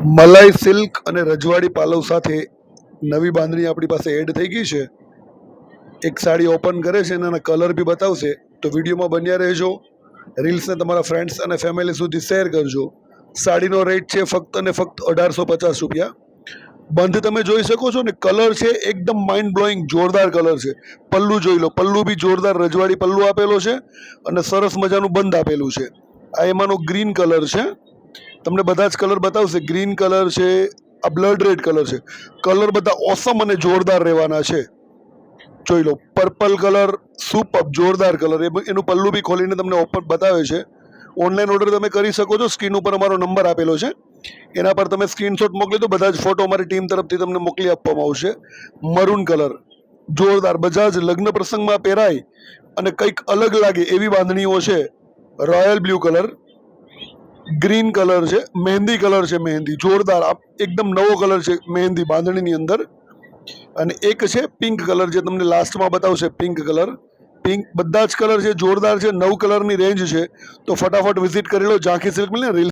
મલાઈ silk અને રજવાડી પાલવ સાથે નવી બાંધણી આપણી પાસે એડ થઈ ગઈ છે. એક સાડી ઓપન કરે છે અને એના કલર બી બતાવશે, તો વિડીયોમાં બન્યા રહેજો. રીલ્સને તમારા ફ્રેન્ડ્સ અને ફેમિલી સુધી શેર કરજો. સાડીનો રેટ છે ફક્ત અને ફક્ત 1850 રૂપિયા. બંધ તમે જોઈ શકો છો ને, કલર છે એકદમ માઇન્ડ બ્લોઈંગ, જોરદાર કલર છે. પલ્લુ જોઈ લો, પલ્લુ બી જોરદાર રજવાડી પલ્લુ આપેલો છે અને સરસ મજાનું બંધ આપેલું છે. આ એમાંનો ગ્રીન કલર છે, તમને બધા જ કલર બતાવશે. ગ્રીન કલર છે, આ બ્લડ રેડ કલર છે. કલર બધા ઓસમ અને જોરદાર રહેવાના છે. જોઈ લો, પર્પલ કલર સુપર જોરદાર કલર. એનું પલ્લુ બી ખોલીને તમને ઓપન બતાવે છે. ઓનલાઈન ઓર્ડર તમે કરી શકો છો. સ્ક્રીન ઉપર અમારો નંબર આપેલો છે, એના પર તમે સ્ક્રીનશોટ મોકલી દો. બધા જ ફોટો અમારી ટીમ તરફથી તમને મોકલી આપવામાં આવશે. મરૂન કલર જોરદાર, બધા જ લગ્ન પ્રસંગમાં પહેરાય અને કંઈક અલગ લાગે એવી બાંધણીઓ છે. Royal blue colour, green colour છે, મહેંદી કલર છે, મહેંદી જોરદાર, એકદમ નવો કલર છે મહેંદી બાંધણીની અંદર. અને એક છે પિંક કલર, જે તમને લાસ્ટમાં બતાવશે. પિંક કલર, પિંક બધા જ કલર છે જોરદાર છે. 9 કલરની રેન્જ છે, તો ફટાફટ વિઝિટ કરી લો. ઝાંખી સિલ્ક મિલને રીલ